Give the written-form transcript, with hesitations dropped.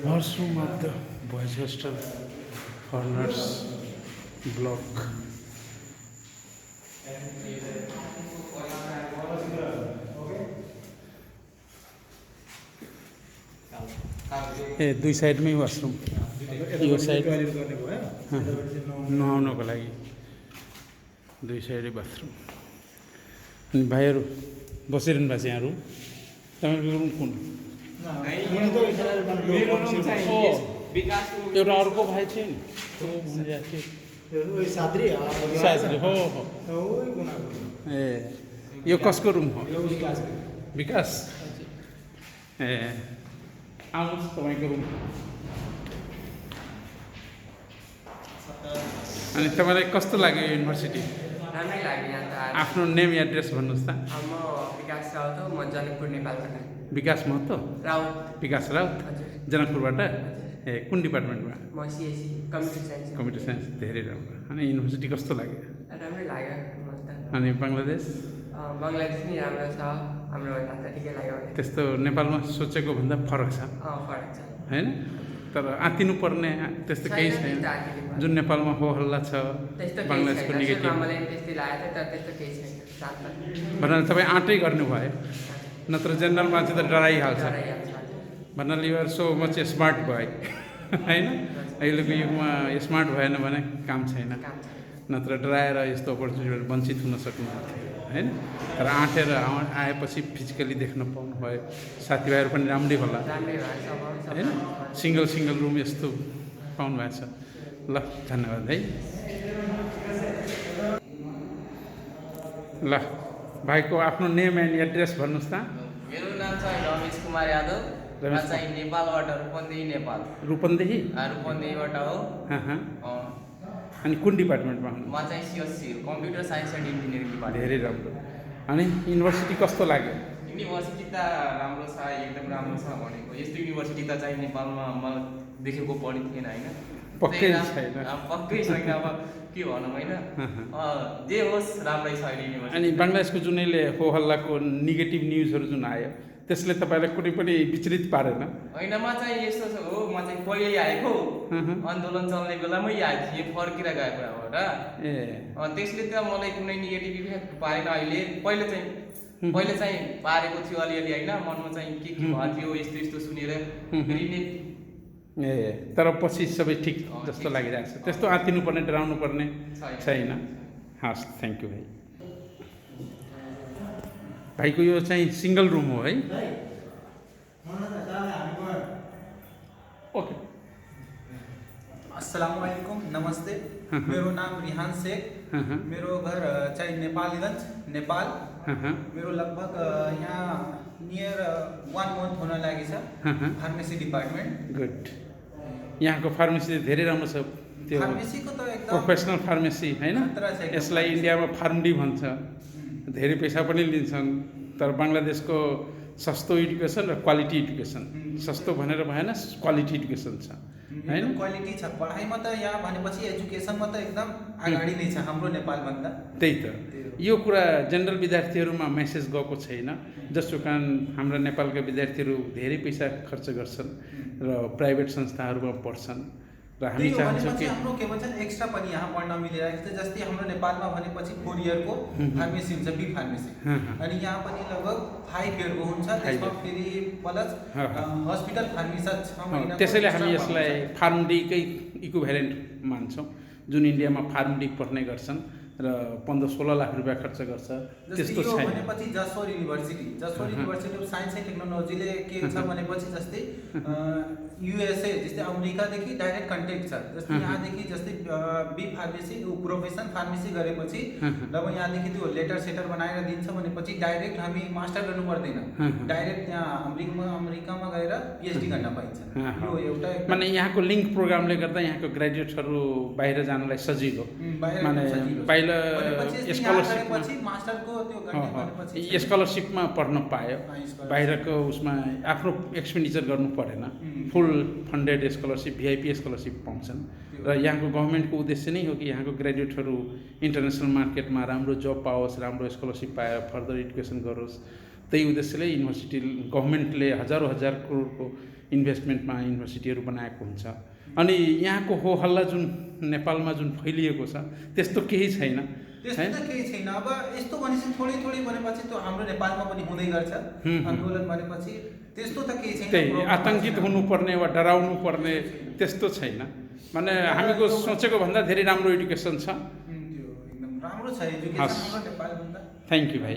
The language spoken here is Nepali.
Washroom of the boys hostel for nurse block. ए दुई साइडमै वाशरूम यो साइड नुहाउनको लागि दुई साइडै बाथरुम। अनि भाइहरू बसिरहनु भएको छ यहाँहरू। तपाईँको रुम कुन? एउटा अर्को भाइ थियो नि साद्री हो ए यो कसको रुम हो? विकास ए आउनुहोस् तपाईँको रुम। अनि तपाईँलाई कस्तो लाग्यो युनिभर्सिटी? राम्रै लाग्यो यहाँ त। आफ्नो नेम एड्रेस भन्नुहोस् त। म विकास राउत हो, म जनकपुर नेपालबाट। विकास महतो राउत। विकास राउत जनकपुरबाट। ए कुन डिपार्टमेन्टमा? म CSC computer science. Computer science. धेरै राम्रो। अनि युनिभर्सिटी कस्तो लाग्यो? राम्रै लाग्यो मलाई त। अनि बङ्गलादेश? बङ्गलादेश नि राम्रो छ, हाम्रो भन्दा त ठिकै लाग्यो। त्यस्तो नेपालमा सोचेको भन्दा फरक छ फरक छ होइन? तर आत्तिनु पर्ने त्यस्तो केही छैन। जुन नेपालमा हो हल्ला छ बङ्गलादेशको नेगेटिभ त्यस्तै लागेको थियो, तर त्यस्तो केही छैन, शान्त। भन्नाले तपाईँ आँटै गर्नुभयो, नत्र जेनरल मान्छे त डराइहाल्छ। भन्नाले युआर सो मच स्मार्ट भयो होइन? अहिलेको युगमा स्मार्ट भएन भने काम छैन, नत्र डराएर यस्तो अपर्च्युनिटीबाट वञ्चित हुन सक्नुहुन्थ्यो होइन? तर आँटेर आएपछि फिजिकली देख्न पाउनु भयो। साथीभाइहरू पनि राम्रै होला होइन? सिङ्गल रुम यस्तो पाउनु भएको छ। ल धन्यवाद है। ल भाइको आफ्नो नेम एन्ड एड्रेस भन्नुहोस् त। मेरो नाम चाहिँ रमेश कुमार यादव, म चाहिँ नेपालबाट, रूपन्देही नेपाल। रूपन्देही? रूपन्देहीबाट हो। अनि कुन डिपार्टमेन्टमा हुनु? म चाहिँ CSC computer science and engineering department. धेरै राम्रो। अनि युनिभर्सिटी कस्तो लाग्यो? युनिभर्सिटी त राम्रो छ, एकदम राम्रो छ भनेको। यस्तो युनिभर्सिटी त चाहिँ नेपालमा मलाई देखेको पनि थिएन होइन? पक्कै छैन। पक्कै छैन, अब के भनौँ होइन? जे होस् राम्रै छ युनिभर्सिटी। अनि बङ्गलादेशको जुनैले हो हल्लाको नेगेटिभ न्युजहरू जुन आयो त्यसले तपाईँलाई कुनै पनि विचलित पारेन? होइन, म चाहिँ यस्तो हो, म चाहिँ पहिल्यै आएको, आन्दोलन चल्ने बेलामै आएको थिएँ, फर्केर गएको यहाँबाट। ए त्यसले त मलाई कुनै नेगेटिभ इफेक्ट पारेन। पहिले चाहिँ पारेको थियो अलिअलि होइन, मनमा चाहिँ के भएको थियो यस्तो यस्तो सुनेर फेरि नै। ए तर पछि सबै ठिक जस्तो लागिरहेको छ। त्यस्तो आत्तिनु पर्ने डराउनु पर्ने छैन। हस्, थ्याङ्क यू भाइ। भाइको यो चाहिँ सिङ्गल रुम हो है? ओके। अस्सलामुअलैकुम, नमस्ते। मेरो नाम रिहान शेख, मेरो घर चाहिँ नेपालगञ्ज नेपाल। मेरो लगभग यहाँ नियर 1 month हुन लागि छ फार्मेसी डिपार्टमेन्ट। गुड। यहाँको फार्मेसी धेरै राम्रो छ। त्यो फार्मेसीको त एकदम प्रोफेसनल फार्मेसी होइन? यसलाई इन्डियामा फार्मडी भन्छ। धेरै पैसा पनि लिन्छन्, तर बङ्गलादेशको सस्तो एडुकेसन र क्वालिटी एडुकेसन। सस्तो भनेर भएन, क्वालिटी एडुकेसन छ होइन? क्वालिटी छ पढाइमा त। यहाँ भनेपछि एजुकेसनमा त एकदम अगाडि नै छ हाम्रो नेपालभन्दा। त्यही त यो कुरा जेनरल विद्यार्थीहरूमा मेसेज गएको छैन, जसको कारण हाम्रा नेपालका विद्यार्थीहरू धेरै पैसा खर्च गर्छन् र प्राइभेट संस्थाहरूमा पढ्छन्। र हामी चाहन्छौँ कि हाम्रो के भन्छन् एक्स्ट्रा पनि यहाँ पढ्न मिलिरहेको छ। जस्तै हाम्रो नेपालमा भनेपछि 4 yearको फार्मेसी हुन्छ, बी फार्मेसी। अनि यहाँ पनि लगभग 5 yearको हुन्छ, त्यसमा फेरि प्लस हस्पिटल फार्मेसी 6 महिना। त्यसैले हामी यसलाई फार्मडीकै इक्विभ्यालेन्ट मान्छौँ। जुन इन्डियामा फार्मडी पढ्ने गर्छन् र 15-16 लाख रुपियाँ खर्च गर्छ, त्यस्तो छैन। भनेपछि Jashore university of science and टेक्नोलोजीले के छ भनेपछि जस्तै युएसए जस्तै अमेरिकादेखि डाइरेक्ट कन्ट्याक्ट छ। जस्तै यहाँदेखि जस्तै बी फार्मेसी प्रोफेसन फार्मेसी गरेपछि जब यहाँदेखि त्यो लेटर सेटर बनाएर दिन्छ भनेपछि डाइरेक्ट हामी मास्टर गर्नु पर्दैन, डाइरेक्ट त्यहाँ अमेरिकामा गएर पिएचडी गर्न पाइन्छ। यो एउटा माने यहाँको लिङ्क प्रोग्रामले गर्दा यहाँको ग्रेजुएटहरू बाहिर जानलाई सजिलो। माने स्कलरसिपमा पढ्न पायो, बाहिरको उसमा आफ्नो एक्सपेन्डिचर गर्नु परेन, फुल फन्डेड स्कलरसिप भिआइपी स्कलरसिप पाउँछन्। र यहाँको गभर्मेन्टको उद्देश्य नै हो कि यहाँको ग्रेजुएटहरू इन्टरनेसनल मार्केटमा राम्रो जब पाओस्, राम्रो स्कलरसिप पाएर फर्दर एडुकेसन गरोस् त्यही उद्देश्यले युनिभर्सिटी गभर्मेन्टले हजारौँ हजार करोडको इन्भेस्टमेन्टमा युनिभर्सिटीहरू बनाएको हुन्छ। अनि यहाँको हो हल्ला जुन नेपालमा जुन फैलिएको छ त्यस्तो केही छैन। त्यस्तो त केही छैन। अब यस्तो भनेपछि थोरै थोरै भनेपछि त्यो हाम्रो नेपालमा पनि हुँदै गर्छ आन्दोलन भनेपछि, त्यस्तो त केही छैन। त्यही आतङ्कित हुनुपर्ने वा डराउनु पर्ने त्यस्तो छैन। माने हामीको सोचेको भन्दा धेरै राम्रो एडुकेसन छ। त्यो एकदम राम्रो छ एजुकेसन हाम्रो नेपालभन्दा। थ्याङ्क यू भाइ।